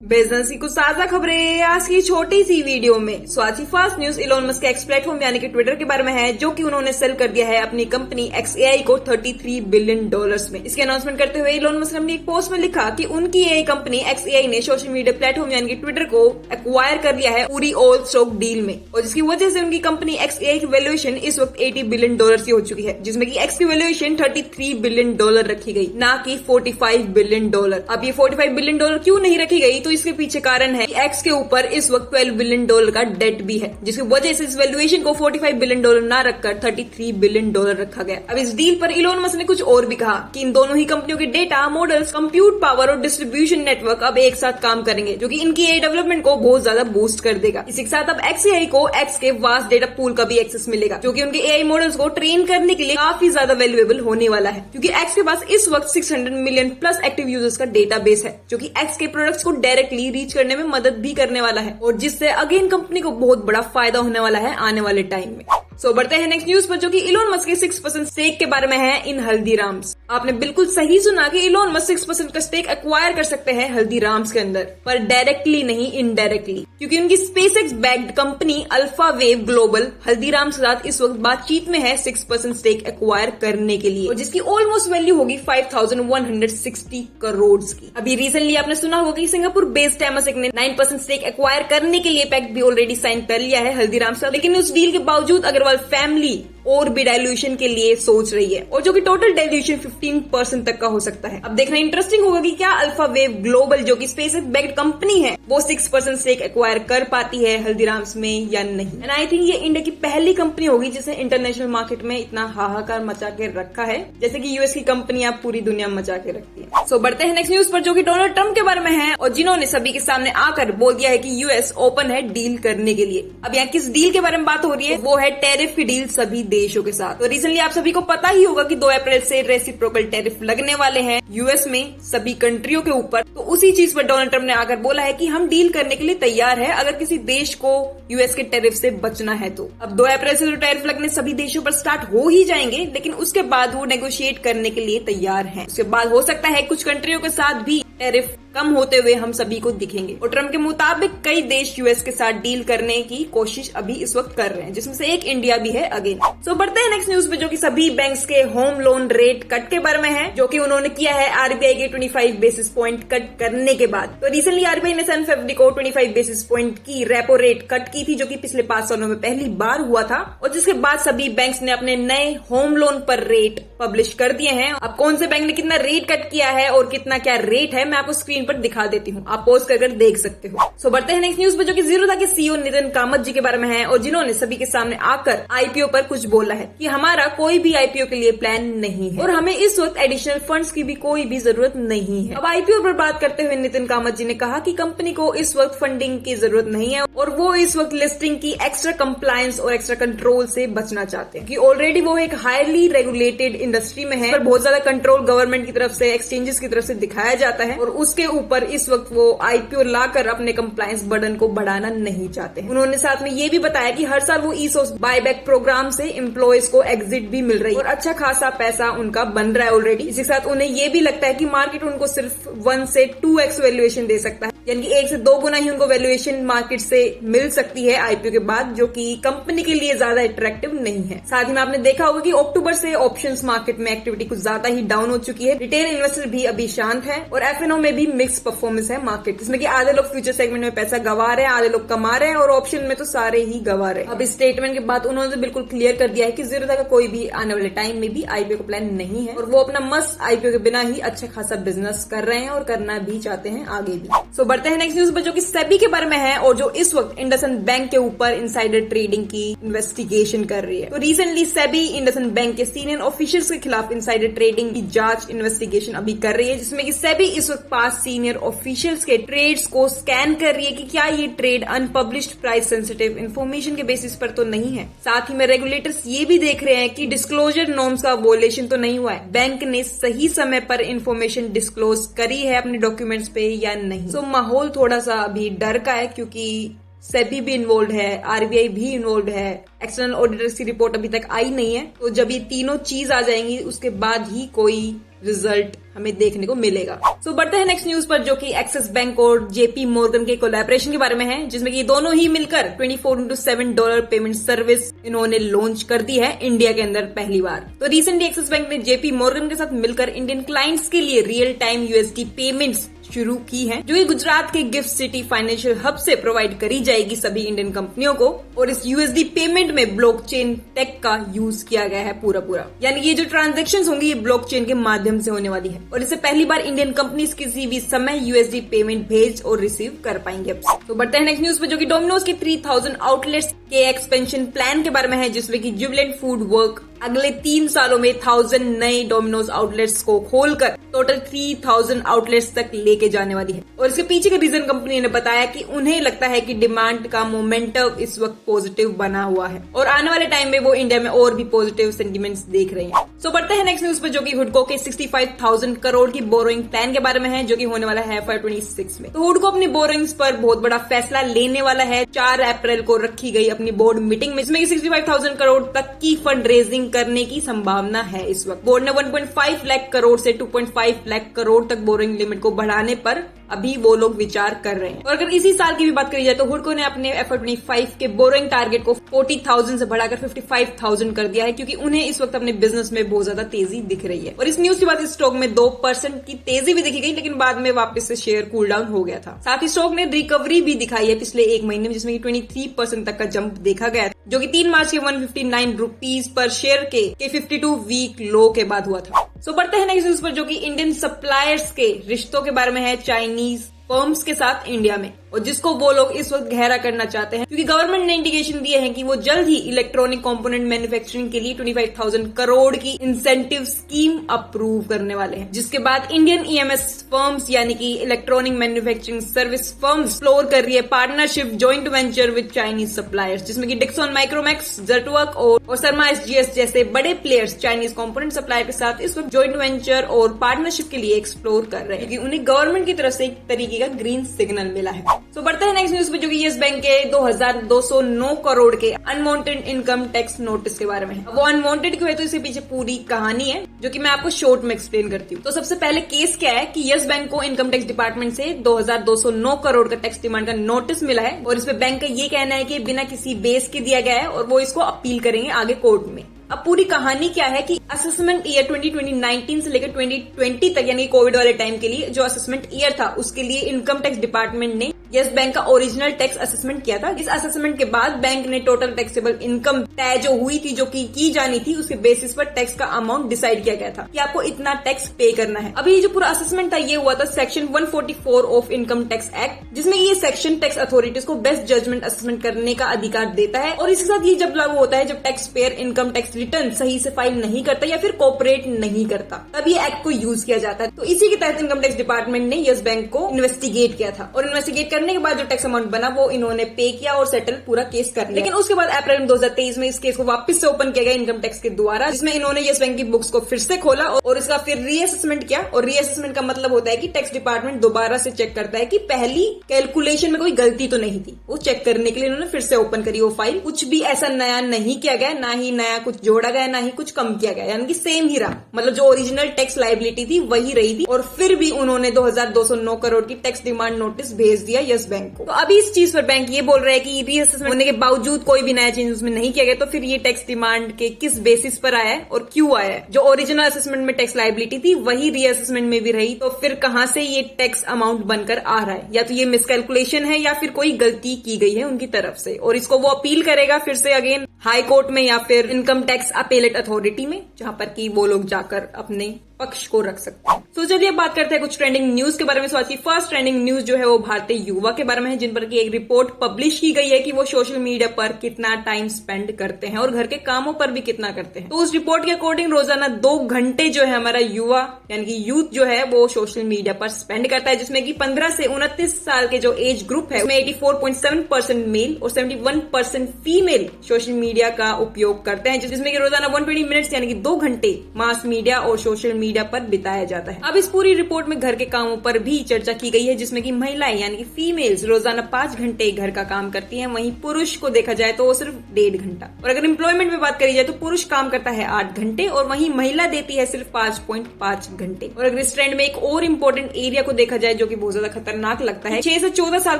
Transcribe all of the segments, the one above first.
Business की कुछ ताजा खबरें आज की छोटी सी वीडियो में। Swati fast news Elon Musk के एक्स प्लेटफॉर्म यानी कि ट्विटर के बारे में है, जो कि उन्होंने सेल कर दिया है अपनी कंपनी XAI को $33 बिलियन में। इसकी अनाउंसमेंट करते हुए इलोन मस्क ने अपनी एक पोस्ट में लिखा कि उनकी AI कंपनी XAI ने सोशल मीडिया प्लेटफॉर्म यानी कि ट्विटर को एक्वायर कर लिया है पूरी ऑल स्टॉक डील में, और जिसकी वजह से उनकी कंपनी XAI की वैल्यूएशन इस वक्त $80 बिलियन की हो चुकी है, जिसमें की X की वैल्यूएशन $33 बिलियन रखी गई, ना कि $45 बिलियन। अब ये $45 बिलियन क्यों नहीं रखी गई, तो इसके पीछे कारण है कि एक्स के ऊपर इस वक्त $12 बिलियन का डेट भी है, जिसकी वजह से इस वैल्यूएशन को $45 बिलियन ना रखकर $33 बिलियन रखा गया। अब इस डील पर इलोन मस्क ने कुछ और भी कहा कि इन दोनों ही कंपनियों के डेटा, मॉडल्स, कंप्यूट पावर और डिस्ट्रीब्यूशन नेटवर्क अब एक साथ काम करेंगे, जो कि इनकी AI डेवलपमेंट को बहुत ज्यादा बूस्ट कर देगा। इसी के साथ अब XAI को एक्स के वास्ट डेटा पूल का भी एक्सेस मिलेगा, जो कि उनके AI मॉडल्स को ट्रेन करने के लिए काफी ज्यादा वैल्यूएबल होने वाला है, क्योंकि एक्स के पास इस वक्त 600 मिलियन प्लस एक्टिव यूजर्स का डेटाबेस है, जो कि एक्स के प्रोडक्ट्स को डायरेक्टली रीच करने में मदद भी करने वाला है, और जिससे अगेन कंपनी को बहुत बड़ा फायदा होने वाला है आने वाले टाइम में। सो बढ़ते हैं नेक्स्ट न्यूज पर, जो कि इलोन मस्क के 6% स्टेक के बारे में है इन हल्दीराम्स। आपने बिल्कुल सही सुना कि इलोन मस्क 6% का स्टेक एक्वायर कर सकते हैं हल्दीराम्स के अंदर, पर डायरेक्टली नहीं, इनडायरेक्टली, क्योंकि उनकी SpaceX backed company alpha wave global Haldiram's के साथ इस वक्त बातचीत में है 6% स्टेक एक्वायर करने के लिए, और जिसकी ऑलमोस्ट वैल्यू होगी 5160 करोड़ की। अभी रिसेंटली आपने सुना होगा कि सिंगापुर बेस्ड टेमासेक ने 9% स्टेक एक्वायर करने के लिए पैक्ट भी ऑलरेडी साइन कर लिया है हल्दीराम्स का, लेकिन उस डील के बावजूद अग्रवाल फैमिली और भी डाइल्यूशन के लिए सोच रही है, और जो कि टोटल डाइल्यूशन 15% तक का हो सकता है। अब देखना इंटरेस्टिंग होगा कि क्या अल्फा वेव ग्लोबल, जो कि स्पेसएक्स बैक्ड कंपनी है, वो 6% स्टेक एक्वायर कर पाती है हल्दीराम्स में या नहीं। एंड आई थिंक ये इंडिया की पहली कंपनी होगी जिसे इंटरनेशनल मार्केट में इतना हाहाकार मचा के रखा है, जैसे कि यूएस की कंपनियां पूरी दुनिया मचा के रखती है। सो बढ़ते हैं नेक्स्ट न्यूज पर, जो कि डोनाल्ड ट्रंप के बारे में है, और जिन्होंने सभी के सामने आकर बोल दिया है कि यूएस ओपन है डील करने के लिए। अब यहाँ किस डील के बारे में बात हो रही है, वो है टैरिफ की डील सभी देशों के साथ। तो रिसेंटली आप सभी को पता ही होगा कि 2 अप्रैल से रेसिप्रोकल टैरिफ लगने वाले हैं यूएस में सभी कंट्रियों के ऊपर। तो उसी चीज पर डोनाल्ड ट्रंप ने आकर बोला है कि हम डील करने के लिए तैयार है अगर किसी देश को यूएस के टैरिफ से बचना है तो। अब 2 अप्रैल से तो टैरिफ लगने सभी देशों पर स्टार्ट हो ही जाएंगे, लेकिन उसके बाद वो नेगोशिएट करने के लिए तैयार हैं। उसके बाद हो सकता है कुछ कंट्रियों के साथ भी टैरिफ कम होते हुए हम सभी को दिखेंगे, और ट्रंप के मुताबिक कई देश यूएस के साथ डील करने की कोशिश अभी इस वक्त कर रहे हैं, जिसमें से एक इंडिया भी है अगेन। सो बढ़ते हैं नेक्स्ट न्यूज पे, जो कि सभी बैंक्स के होम लोन रेट कट के बारे में है, जो कि उन्होंने किया है आरबीआई के 25 बेसिस पॉइंट कट करने के बाद। तो रिसेंटली आरबीआई ने 7 फरवरी को 25 बेसिस पॉइंट की रेपो रेट कट की थी, जो कि पिछले 5 सालों में पहली बार हुआ था, और जिसके बाद सभी बैंक्स ने अपने नए होम लोन पर रेट पब्लिश कर दिए हैं। अब कौन से बैंक ने कितना रेट कट किया है और कितना क्या रेट है, मैं आपको स्क्रीन पर दिखा देती हूँ, आप पॉज कर देख सकते हो। सो बढ़ते हैं नेक्स्ट न्यूज पे, जो कि जीरोधा के सीईओ नितिन कामत जी के बारे में है, और जिन्होंने सभी के सामने आकर आईपीओ पर कुछ बोला है कि हमारा कोई भी आईपीओ के लिए प्लान नहीं है, और हमें इस वक्त एडिशनल फंड्स की भी कोई भी जरूरत नहीं है। अब आईपीओ पर बात करते हुए नितिन कामत जी ने कहा कि कंपनी को इस वक्त फंडिंग की जरूरत नहीं है, और वो इस वक्त लिस्टिंग की एक्स्ट्रा कंप्लायंस और एक्स्ट्रा कंट्रोल से बचना चाहते हैं, कि ऑलरेडी वो एक हाईली रेगुलेटेड इंडस्ट्री में है, पर बहुत ज्यादा कंट्रोल गवर्नमेंट की तरफ से, एक्सचेंजेस की तरफ से दिखाया जाता है, और उसके ऊपर इस वक्त वो आईपीओ लाकर अपने कंप्लायंस बर्डन को बढ़ाना नहीं चाहते हैं। उन्होंने साथ में ये भी बताया कि हर साल वो ईसोस बायबैक प्रोग्राम से एम्प्लॉयज को एग्जिट भी मिल रही है, और अच्छा खासा पैसा उनका बन रहा है ऑलरेडी। इसी के साथ उन्हें ये भी लगता है कि मार्केट उनको सिर्फ 1 से 2x वैल्यूएशन दे सकता है, यानी कि 1 से 2 गुना ही उनको वैल्यूएशन मार्केट से मिल सकती है आईपीओ के बाद, जो कि कंपनी के लिए ज्यादा अट्रैक्टिव नहीं है। साथ ही में आपने देखा होगा कि अक्टूबर से ऑप्शंस मार्केट में एक्टिविटी कुछ ज्यादा ही डाउन हो चुकी है, रिटेल इन्वेस्टर भी अभी शांत है, और एफएनओ में भी मिक्स परफॉर्मेंस है मार्केट, जिसमें कि आधे लोग फ्यूचर सेगमेंट में पैसा गवा रहे हैं, आधे लोग कमा रहे हैं, और ऑप्शन में तो सारे ही गवा रहे हैं। अब इस स्टेटमेंट के बाद उन्होंने तो बिल्कुल क्लियर कर दिया है कि जीरोधा का कोई भी आने वाले टाइम में भी आईपीओ का प्लान नहीं है, और वो अपना मस्त आईपीओ के बिना ही अच्छा खासा बिजनेस कर रहे हैं और करना भी चाहते हैं आगे भी। सो बढ़ते हैं नेक्स्ट न्यूज पर, जो कि सेबी के बारे में है, और जो इस वक्त इंडसइंड बैंक के ऊपर इनसाइडर ट्रेडिंग की इन्वेस्टिगेशन कर रही है। तो रिसेंटली सेबी इंडसइंड बैंक के सीनियर ऑफिशियल्स के खिलाफ इनसाइडर ट्रेडिंग की जांच इन्वेस्टिगेशन अभी कर रही है, जिसमें कि सेबी इस वक्त 5 सीनियर ऑफिशियल्स के ट्रेड्स को स्कैन कर रही है कि क्या ये trade unpublished price sensitive information के बेसिस पर तो नहीं है। साथ ही में रेगुलेटर्स ये भी देख रहे हैं कि डिस्क्लोजर नॉर्म्स का वोलेशन तो नहीं हुआ है, बैंक ने सही समय पर इन्फॉर्मेशन डिस्क्लोज करी है अपने डॉक्यूमेंट्स पे या नहीं। सो माहौल थोड़ा सा अभी डर का है, क्योंकि सेबी भी इन्वॉल्व है, आरबीआई भी इन्वॉल्व है, एक्सटर्नल ऑडिटर्स की रिपोर्ट अभी तक आई नहीं है। तो जब ये तीनों चीज आ जाएंगी उसके बाद ही कोई रिजल्ट हमें देखने को मिलेगा। सो बढ़ते हैं नेक्स्ट न्यूज पर, जो कि एक्सिस बैंक और जेपी मॉर्गन के कोलैबोरेशन के बारे में है, जिसमें कि दोनों ही मिलकर 24x7 डॉलर पेमेंट सर्विस इन्होंने लॉन्च कर दी है इंडिया के अंदर पहली बार। तो रिसेंटली एक्सिस बैंक ने जेपी मॉर्गन के साथ मिलकर इंडियन क्लाइंट्स के लिए रियल टाइम यूएसडी पेमेंट्स शुरू की है, जो कि गुजरात के गिफ्ट सिटी फाइनेंशियल हब से प्रोवाइड करी जाएगी सभी इंडियन कंपनियों को। और इस यूएसडी पेमेंट में ब्लॉकचेन टेक का यूज किया गया है पूरा, यानी ये जो ट्रांजैक्शंस होंगी ये ब्लॉकचेन के माध्यम से होने वाली है। और इससे पहली बार इंडियन कंपनीज किसी भी समय यूएसडी पेमेंट भेज और रिसीव कर पाएंगे। तो बढ़ते हैं नेक्स्ट न्यूज पे, जो कि डोमिनोज के 3000 आउटलेट्स के एक्सपेंशन प्लान के बारे में है, जिसमें कि जुबिलेंट फूड वर्क अगले 3 सालों में 1000 नए डोमिनोज आउटलेट्स को खोलकर टोटल 3000 आउटलेट्स तक लेके जाने वाली है। और इसके पीछे का रीजन कंपनी ने बताया कि उन्हें लगता है कि डिमांड का मोमेंटम इस वक्त पॉजिटिव बना हुआ है और आने वाले टाइम में वो इंडिया में और भी पॉजिटिव सेंटीमेंट्स देख रहे हैं। सो बढ़ते हैं नेक्स्ट न्यूज पर, जो कि हुडको के 65,000 करोड़ की बोरोइंग प्लान के बारे में है, जो कि होने वाला है FY26 में। तो हुडको अपनी बोरोइंग्स पर बहुत बड़ा फैसला लेने वाला है। 4 अप्रैल को रखी गई अपनी बोर्ड मीटिंग में, जिसमें 65,000 करोड़ तक की फंड रेजिंग करने की संभावना है। इस वक्त बोर्ड ने 1.5 लाख करोड़ से 2.5 लाख करोड़ तक बोरिंग लिमिट को बढ़ाने पर अभी वो लोग विचार कर रहे हैं। और अगर इसी साल की भी बात करी जाए तो हुडको ने अपने FY25 के बोरिंग टारगेट को 40,000 से बढ़ाकर 55,000 कर दिया है, क्योंकि उन्हें इस वक्त अपने बिजनेस में बहुत ज्यादा तेजी दिख रही है। और इस न्यूज के बाद इस स्टॉक में 2% की तेजी भी दिखी गई, लेकिन बाद में वापस से शेयर कूल डाउन हो गया था। साथ ही स्टॉक ने रिकवरी भी दिखाई है पिछले एक महीने में, जिसमें 23% तक का जंप देखा गया, जो कि 3 मार्च के 159 रुपीज पर शेयर के 52 वीक लो के बाद हुआ था। सो बढ़ते हैं नेक्स्ट न्यूज पर, जो कि इंडियन सप्लायर्स के रिश्तों के बारे में है चाइनीज फर्म्स के साथ इंडिया में, और जिसको वो लोग इस वक्त गहरा करना चाहते हैं, क्योंकि गवर्नमेंट ने इंडिकेशन दिए हैं कि वो जल्द ही इलेक्ट्रॉनिक कंपोनेंट मैन्युफैक्चरिंग के लिए 25,000 करोड़ की इंसेंटिव स्कीम अप्रूव करने वाले हैं, जिसके बाद इंडियन ईएमएस फर्म्स यानी कि electronic manufacturing service firms explore कर रही है partnership joint venture with Chinese suppliers, जिसमें कि डिक्सन माइक्रोमैक्स, जर्टवर्क और शर्मा एसजीएस जैसे बड़े प्लेयर्स चाइनीज कंपोनेंट सप्लायर के साथ इस वक्त जॉइंट वेंचर और पार्टनरशिप के लिए एक्सप्लोर कर रहे हैं, क्योंकि उन्हें गवर्नमेंट की तरफ से एक तरीके का ग्रीन सिग्नल मिला है। तो बढ़ते हैं नेक्स्ट न्यूज पे, जो कि यस बैंक के 2,209 करोड़ के अनवांटेड इनकम टैक्स नोटिस के बारे में है। वो अनवांटेड क्यों है, तो इसके पीछे पूरी कहानी है, जो कि मैं आपको शॉर्ट में एक्सप्लेन करती हूँ। तो सबसे पहले केस क्या है कि यस बैंक को इनकम टैक्स डिपार्टमेंट से 2,209 करोड़ का टैक्स डिमांड का नोटिस मिला है, और इसमें बैंक का ये कहना है कि बिना किसी बेस के दिया गया है और वो इसको अपील करेंगे आगे कोर्ट में। अब पूरी कहानी क्या है कि असेसमेंट ईयर 2019 से लेकर 2020 तक, यानी कोविड वाले टाइम के लिए जो असेसमेंट ईयर था, उसके लिए इनकम टैक्स डिपार्टमेंट ने यस बैंक का ओरिजिनल टैक्स असेसमेंट किया था। इस असेसमेंट के बाद बैंक ने टोटल टैक्सेबल इनकम तय जो हुई थी, जो की जानी थी, उसके बेसिस पर टैक्स का अमाउंट डिसाइड किया गया था कि आपको इतना टैक्स पे करना है। अभी जो पूरा असेसमेंट था ये हुआ था section 144 of income tax act, जिसमें ये सेक्शन टैक्स अथॉरिटीज को बेस्ट जजमेंट असेसमेंट करने का अधिकार देता है, और इसके साथ ये जब लागू होता है जब tax payer income tax return सही से फाइल नहीं करता या फिर कोऑपरेट नहीं करता, तब ये एक्ट को यूज किया जाता है। तो इसी के तहत इनकम टैक्स डिपार्टमेंट ने यस बैंक को इन्वेस्टिगेट किया था, और इन्वेस्टिगेट करने के बाद जो टैक्स अमाउंट बना वो इन्होंने पे किया और सेटल पूरा केस कर लिया। लेकिन उसके बाद अप्रैल 2023 में इस केस को वापस से ओपन किया गया इनकम टैक्स के द्वारा, जिसमें इन्होंने यस बैंक की बुक्स को फिर से खोला और इसका फिर रीअसेसमेंट किया। और रीअसेसमेंट का मतलब होता है कि टैक्स डिपार्टमेंट दोबारा से चेक करता है कि पहली कैलकुलेशन में कोई गलती तो नहीं थी। वो चेक करने के लिए इन्होंने फिर से ओपन करी वो फाइल। कुछ भी ऐसा नया नहीं किया गया, ना ही नया कुछ जोड़ा गया, ना ही कुछ कम किया गया, यानी कि सेम ही रहा। मतलब जो ओरिजिनल टैक्स लायबिलिटी थी वही रही थी, और फिर भी उन्होंने 2,209 करोड़ की टैक्स डिमांड नोटिस भेज दिया यस बैंक को। तो अभी इस चीज पर बैंक ये बोल रहा है कि रीअसेसमेंट होने के बावजूद कोई भी नया चेंज उसमें नहीं किया गया, तो फिर ये टैक्स डिमांड के किस बेसिस पर आया है और क्यों आया है। जो ओरिजिनल असेसमेंट में टैक्स लायबिलिटी थी वही रीअसेसमेंट में भी रही, तो फिर कहां से ये टैक्स अमाउंट बनकर आ रहा है। या तो ये मिसकैलकुलेशन है या फिर कोई गलती की गई है उनकी तरफ से, और इसको वो अपील करेगा फिर से अगेन हाई कोर्ट में या फिर इनकम टैक्स अपेलेट अथॉरिटी में, जहां पर कि वो लोग जाकर अपने पक्ष को रख सकते हैं। तो चलिए बात करते हैं कुछ ट्रेंडिंग न्यूज के बारे में। आज की फर्स्ट ट्रेंडिंग न्यूज जो है वो भारतीय युवा के बारे में है, जिन पर की एक रिपोर्ट पब्लिश की गई है कि वो सोशल मीडिया पर कितना टाइम स्पेंड करते हैं और घर के कामों पर भी कितना करते हैं। तो उस रिपोर्ट के अकॉर्डिंग रोजाना 2 घंटे जो है हमारा युवा यानी कि यूथ जो है वो सोशल मीडिया पर स्पेंड करता है, जिसमें कि 15 से 29 साल के जो एज ग्रुप है उसमें 84.7% मेल और 71% फीमेल सोशल मीडिया का उपयोग करते हैं, जिसमें कि रोजाना 120 मिनट्स यानी कि 2 घंटे मास मीडिया और सोशल मीडिया मीडिया पर बिताया जाता है। अब इस पूरी रिपोर्ट में घर के कामों पर भी चर्चा की गई है, जिसमें कि महिलाएं यानी कि फीमेल्स रोजाना 5 घंटे घर का काम करती हैं, वहीं पुरुष को देखा जाए तो वो सिर्फ 1.5 घंटा। और अगर एम्प्लॉयमेंट में बात करी जाए तो पुरुष काम करता है 8 घंटे और वहीं महिला देती है सिर्फ 5.5 घंटे। और अगर इस ट्रेंड में एक और इम्पोर्टेंट एरिया को देखा जाए जो कि बहुत ज्यादा खतरनाक लगता है, 6 से 14 साल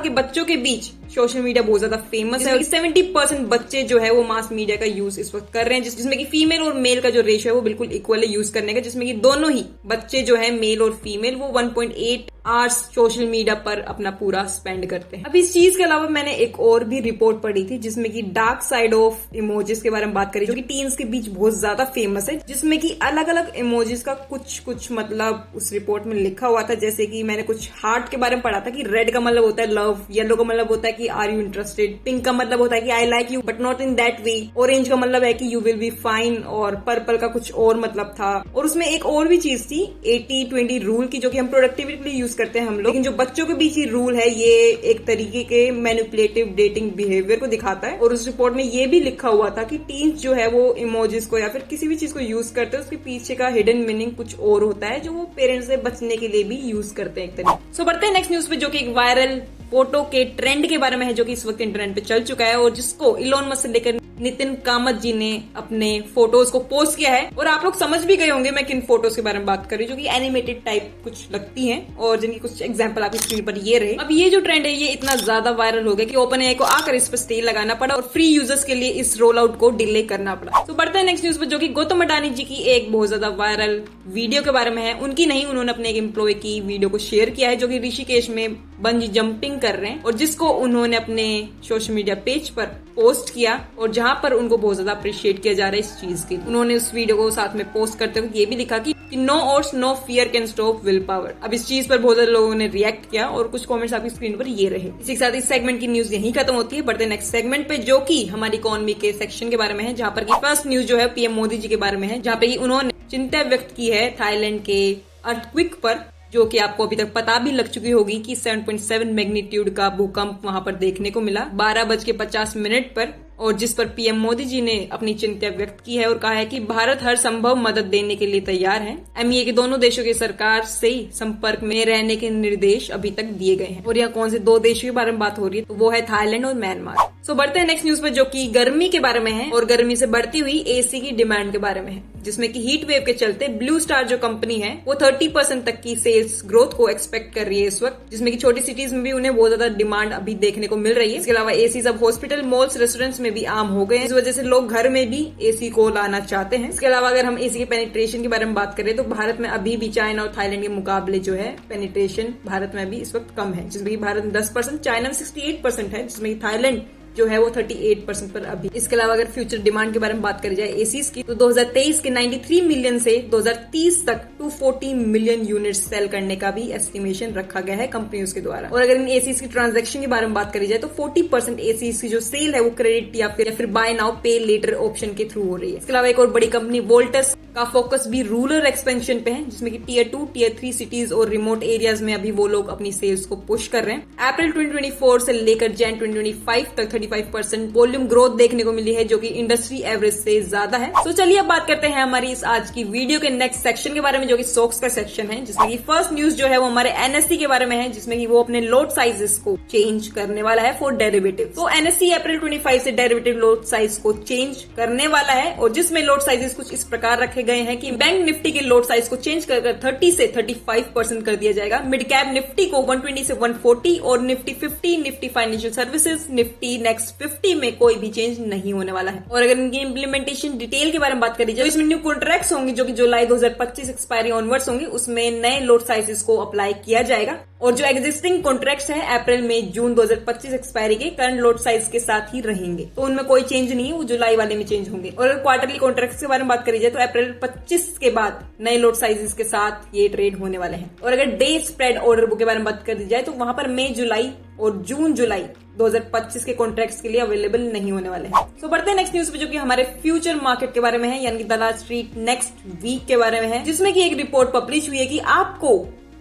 के बच्चों के बीच सोशल मीडिया बहुत ज्यादा फेमस है। 70% बच्चे जो है वो मास मीडिया का यूज इस वक्त कर रहे हैं, जिसमें कि फीमेल और मेल का जो रेशियो है वो बिल्कुल इक्वल है यूज करने का, जिसमें कि दोनों ही बच्चे जो है मेल और फीमेल वो 1.8 आवर्स सोशल मीडिया पर अपना पूरा स्पेंड करते हैं। अब इस चीज के अलावा मैंने एक और भी रिपोर्ट पढ़ी थी जिसमें कि डार्क साइड ऑफ इमोजीज के बारे में बात करी, जो कि टीन्स के बीच बहुत ज्यादा फेमस है, जिसमें कि अलग अलग इमोजीज का कुछ मतलब उस रिपोर्ट में लिखा हुआ था। जैसे कि मैंने कुछ हार्ट के बारे में पढ़ा था कि रेड का मतलब होता है लव, येलो का मतलब होता है कि आर यू इंटरेस्टेड, पिंक का मतलब होता है कि I like you but not in that way, orange का मतलब है कि यू विल बी फाइन, और पर्पल का कुछ और मतलब था। और उसमें एक और भी चीज थी 80-20 रूल की, जो कि हम प्रोडक्टिविटी के लिए यूज करते हैं हम लोग, लेकिन जो बच्चों के बीच ये रूल है ये एक तरीके के मैनिपुलेटिव डेटिंग बिहेवियर को दिखाता है। और उस रिपोर्ट में ये भी लिखा हुआ था कि टीन्स जो है वो इमोजीज को या फिर किसी भी चीज को यूज करते हैं उसके पीछे का हिडन मीनिंग कुछ और होता है, जो वो पेरेंट्स से बचने के लिए भी यूज करते हैं एक तरीके। सो बढ़ते हैं नेक्स्ट न्यूज पे, जो कि एक वायरल फोटो के ट्रेंड के बारे में है, जो कि इस वक्त इंटरनेट पे चल चुका है और जिसको इलोन मस्क से लेकर नितिन कामत जी ने अपने फोटोज को पोस्ट किया है। और आप लोग समझ भी गए होंगे मैं किन फोटोज के बारे में बात कर रही हूँ, जो कि एनिमेटेड टाइप कुछ लगती हैं और जिनकी कुछ एग्जांपल आपकी स्क्रीन पर ये रहे। अब ये जो ट्रेंड है ये इतना ज्यादा वायरल हो गया कि ओपन एआई को आकर इस पर स्टे लगाना पड़ा और फ्री यूजर्स के लिए इस रोल आउट को डिले करना पड़ा। तो बढ़ते हैं नेक्स्ट न्यूज पर, जो कि गौतम अडानी जी की एक बहुत ज्यादा वायरल वीडियो के बारे में है। उनकी नहीं, उन्होंने अपने एक एम्प्लॉय की वीडियो को शेयर किया है जो कि ऋषिकेश में बंजी जंपिंग कर रहे हैं और जिसको उन्होंने अपने सोशल मीडिया पेज पर पोस्ट किया और जहां पर उनको बहुत ज्यादा अप्रिशिएट किया जा रहा है इस चीज के। उन्होंने उस वीडियो को साथ में पोस्ट करते हुए ये भी लिखा कि no oats no fear can stop will power. अब इस चीज पर बहुत सारे लोगों ने रिएक्ट किया और कुछ कमेंट्स आपकी स्क्रीन पर ये रहे। इसी के साथ इस सेगमेंट की न्यूज यहीं खत्म होती है। बढ़ते नेक्स्ट सेगमेंट पे, जो कि हमारी इकोनॉमी के सेक्शन के बारे में है, जहां पर की फर्स्ट न्यूज जो है पीएम मोदी जी के बारे में है, जहां पे उन्होंने चिंता व्यक्त की है थाईलैंड के अर्थक्वेक पर, जो कि आपको अभी तक पता भी लग चुकी होगी कि 7.7 मैग्नीट्यूड का भूकंप वहां पर देखने को मिला 12:50 पर, और जिस पर पीएम मोदी जी ने अपनी चिंता व्यक्त की है और कहा है कि भारत हर संभव मदद देने के लिए तैयार है। एमईए के दोनों देशों की सरकार से संपर्क में रहने के निर्देश अभी तक दिए गए हैं। और यहाँ कौन से दो देशों के बारे में बात हो रही है, तो वो है थाईलैंड और म्यांमार। सो बढ़ते हैं नेक्स्ट न्यूज पे, जो कि गर्मी के बारे में है और गर्मी से बढ़ती हुई एसी की डिमांड के बारे में है, जिसमें कि हीट वेव के चलते ब्लू स्टार जो कंपनी है वो 30% तक की सेल्स ग्रोथ को एक्सपेक्ट कर रही है इस वक्त, जिसमें कि छोटी सिटीज में भी उन्हें बहुत ज्यादा डिमांड अभी देखने को मिल रही है। इसके अलावा एसी अब हॉस्पिटल, मॉल्स, रेस्टोरेंट्स में भी आम हो गए हैं, इस वजह से लोग घर में भी एसी को लाना चाहते हैं। इसके अलावा अगर हम एसी के पेनिट्रेशन के बारे में बात करें तो भारत में अभी भी चाइना और थाईलैंड के मुकाबले जो है पेनिट्रेशन भारत में भी इस वक्त कम है, जिसमें कि भारत में 10%, चाइना में 68% है, जिसमें कि थाईलैंड जो है वो 38% पर अभी। इसके अलावा अगर फ्यूचर डिमांड के बारे में बात करी जाए एसीज की, तो 2023 के 93 मिलियन से 2030 तक 240 मिलियन यूनिट सेल करने का भी एस्टिमेशन रखा गया है कंपनियों के द्वारा। और अगर इन एसीज की ट्रांजैक्शन के बारे में बात करी जाए तो 40% एसीज की जो सेल है वो क्रेडिट या फिर बाय नाउ पे लेटर ऑप्शन के थ्रू हो रही है। इसके अलावा एक और बड़ी कंपनी वोल्टस का फोकस भी रूरल एक्सपेंशन पे है, जिसमें कि टियर 2, टियर 3 सिटीज और रिमोट एरियाज में अभी वो लोग अपनी सेल्स को पुश कर रहे हैं। अप्रैल 2024 से लेकर जैन 2025 तक 35% वॉल्यूम ग्रोथ देखने को मिली है, जो कि इंडस्ट्री एवरेज से ज्यादा है। तो चलिए अब बात करते हैं हमारी इस आज की वीडियो के नेक्स्ट सेक्शन के बारे में, जो कि स्टॉक्स का सेक्शन है, जिसमें कि फर्स्ट न्यूज जो है वो हमारे एनएससी के बारे में है, जिसमें कि वो अपने लोट साइजेस को चेंज करने वाला है फॉर डेरिवेटिव। तो एनएससी अप्रैल 25 से डेरिवेटिव लोट साइज को चेंज करने वाला है, और जिसमें लोट साइजेस कुछ इस प्रकार रखे गए हैं कि बैंक निफ्टी के लोट साइज को चेंज कर 30 से 35% कर दिया जाएगा। मिड कैप निफ्टी को 120 से 140 और Nifty 50, Nifty financial services, Nifty next 50 में कोई भी चेंज नहीं होने वाला है। और अगर इनकी इम्प्लीमेंटेशन डिटेल के बारे में बात करी जाए, इसमें न्यू कॉन्ट्रैक्ट्स होंगे जो कि जुलाई 2025 एक्सपायरी ऑनवर्ड्स होंगे, उसमें नए लोट साइजेस को अप्लाई किया जाएगा। और जो एग्जिस्टिंग कॉन्ट्रैक्ट्स हैं अप्रैल में जून 2025 एक्सपायरी के करंट लोट साइज के साथ ही रहेंगे, तो उनमें कोई चेंज नहीं है, वो जुलाई वाले में चेंज होंगे। और अगर क्वार्टरली कॉन्ट्रैक्ट्स के बारे में बात करी जाए तो अप्रैल 25 के बाद नए लोट साइजेस के साथ ये ट्रेड होने वाले हैं। और अगर डे स्प्रेड ऑर्डर बुक के बारे में बात करी जाए तो वहां पर मई जुलाई और जून जुलाई 2025 के कॉन्ट्रैक्ट्स के लिए अवेलेबल नहीं होने वाले हैं। तो बढ़ते हैं नेक्स्ट न्यूज पे, जो कि हमारे फ्यूचर मार्केट के बारे में है, यानी कि दलाल स्ट्रीट नेक्स्ट वीक के बारे में है, जिसमें कि एक रिपोर्ट पब्लिश हुई है कि आपको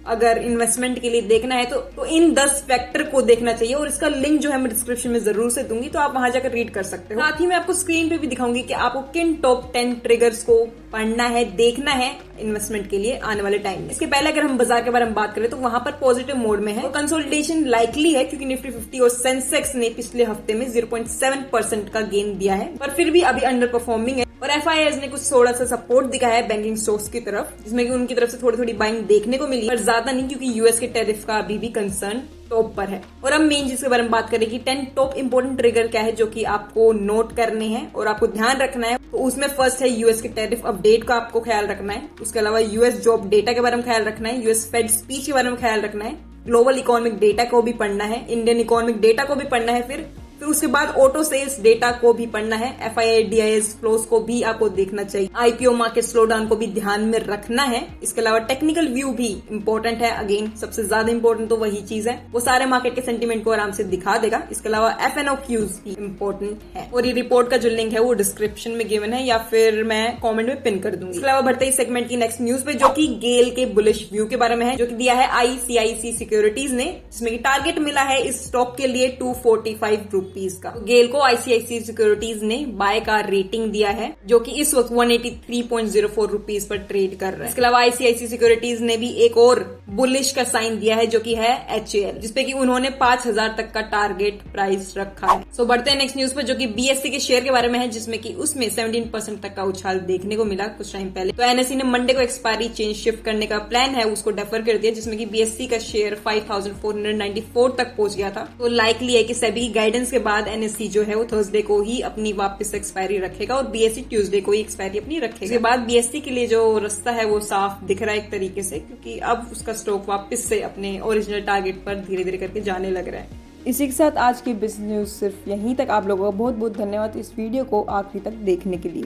अगर इन्वेस्टमेंट के लिए देखना है तो इन 10 फैक्टर को देखना चाहिए, और इसका लिंक जो है मैं डिस्क्रिप्शन में जरूर से दूंगी, तो आप वहां जाकर रीड कर सकते हो। साथ ही मैं आपको स्क्रीन पे भी दिखाऊंगी कि आपको किन टॉप 10 ट्रिगर्स को पढ़ना है, देखना है इन्वेस्टमेंट के लिए आने वाले टाइम में। इसके पहले अगर हम बाजार के बारे में बात करें तो वहां पर पॉजिटिव मोड में है और कंसोलिडेशन लाइकली है, क्योंकि निफ्टी 50 और सेंसेक्स ने पिछले हफ्ते में 0.7% का गेन दिया है, पर फिर भी अभी अंडर परफॉर्मिंग है। और FIIs ने कुछ थोड़ा सा सपोर्ट दिखाया है बैंकिंग स्टॉक्स की तरफ, जिसमें कि उनकी तरफ से थोड़ी थोड़ी बाइंग देखने को मिली, पर ज्यादा नहीं, क्योंकि यूएस के टैरिफ का अभी भी कंसर्न टॉप पर है। और अब मेन जिसके बारे में बात करें कि 10 टॉप इंपोर्टेंट ट्रिगर क्या है जो कि आपको नोट करने हैं और आपको ध्यान रखना है, तो उसमें फर्स्ट है यूएस के टैरिफ अपडेट का आपको ख्याल रखना है। उसके अलावा यूएस जॉब डेटा के बारे में ख्याल रखना है, यूएस फेड स्पीच के बारे में ख्याल रखना है, ग्लोबल इकोनॉमिक डेटा को भी पढ़ना है, इंडियन इकोनॉमिक डेटा को भी पढ़ना है, फिर उसके बाद ऑटो सेल्स डेटा को भी पढ़ना है, FII DIS फ्लोस को भी आपको देखना चाहिए, IPO मार्केट स्लोडाउन को भी ध्यान में रखना है। इसके अलावा टेक्निकल व्यू भी इंपॉर्टेंट है, अगेन सबसे ज्यादा इंपॉर्टेंट तो वही चीज है, वो सारे मार्केट के सेंटीमेंट को आराम से दिखा देगा। इसके अलावा FNOQs भी इंपॉर्टेंट है, और ये रिपोर्ट का जो लिंक है वो डिस्क्रिप्शन में गिवन है, या फिर मैं कॉमेंट में पिन कर दूंगी। इसके अलावा बढ़ते ही सेगमेंट की नेक्स्ट न्यूज पे, जो की गेल के बुलिश व्यू के बारे में है, जो की दिया है ICICI सिक्योरिटीज ने, जिसमें टारगेट मिला है इस स्टॉक के लिए 245 रुपीज का। तो गेल को ICICI सिक्योरिटीज ने बाय का रेटिंग दिया है, जो कि इस वक्त 183.04 रुपीज पर ट्रेड कर रहा है। इसके अलावा ICICI सिक्योरिटीज ने भी एक और बुलिश का साइन दिया है, जो कि है HAL, जिसपे कि उन्होंने 5000 तक का टारगेट प्राइस रखा है। सो बढ़ते हैं नेक्स्ट न्यूज पर, जो कि BSE के शेयर के बारे में है, जिसमें कि उसमें 17% तक का उछाल देखने को मिला कुछ टाइम पहले। तो NSE ने मंडे को एक्सपायरी चेंज शिफ्ट करने का प्लान है, उसको डेफर कर दिया, जिसमें कि BSE का शेयर 5494 तक पहुंच गया था। तो लाइकली है कि सेबी की गाइडेंस के बाद NSE जो है वो थर्सडे को ही अपनी वापस एक्सपायरी रखेगा और BSE ट्यूसडे को ही एक्सपायरी अपनी रखेगा। इसके बाद BSE के लिए जो रास्ता है वो साफ दिख रहा है एक तरीके से, क्योंकि अब उसका स्टॉक वापस से अपने ओरिजिनल टारगेट पर धीरे धीरे करके जाने लग रहा है। इसी के साथ आज की बिजनेस न्यूज सिर्फ यहीं तक। आप लोगों का बहुत बहुत धन्यवाद इस वीडियो को आखिरी तक देखने के लिए।